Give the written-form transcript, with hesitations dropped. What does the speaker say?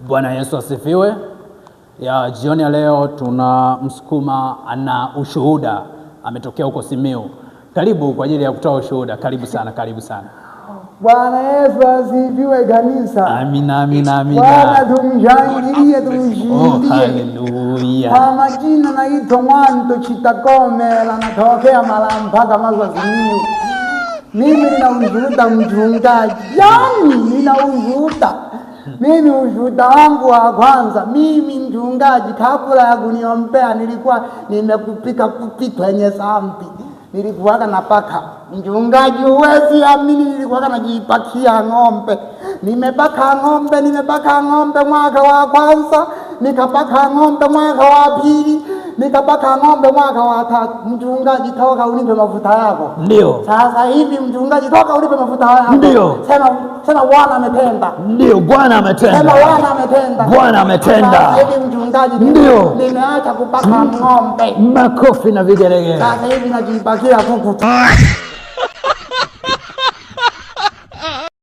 Bwana Yesu asifiwe. Ya jioni ya leo tuna Msukuma ana ushuhuda, ametokea huko Simiyu. Karibu kwa ajili ya kutoa ushuhuda. Karibu sana, karibu sana. Bwana Yesu asifiwe kanisa. Amina, amina, amina. Bwana tumshangilie, tumshindie. Oh, haleluya. Kwa majina naitwa Mwanto Chitakomela, natokea Malampaka Maswa Simiyu. Mimi nina ushuhuda mchungaji. Nina ushuhuda. Mimi ushuhuda wangu wa kwanza, mimi mchungaji, kabla ya kuniombea nilikuwa nimekupika kupitwa yenye sambi. Nilikuwa napaka mchungaji, uwezi amini, nilikuwa najipakia ng'ombe. Nimepaka ng'ombe mwaka wa kwanza, nikapaka ng'ombe mwaka wa pili, nikapaka ng'ombe mwaka wa tatu. Mchungaji, toka unipe mafuta yako. Ndio. Sasa hivi mchungaji, toka unipe mafuta yako. Ndio. Sema Bwana ametenda. Ndio, Bwana ametenda. Sema Bwana ametenda. Bwana ametenda. Sasa hivi mchungaji, ndio nimeacha kupaka ng'ombe. Makofi na vigelegele. Sasa hivi najipakia kuku.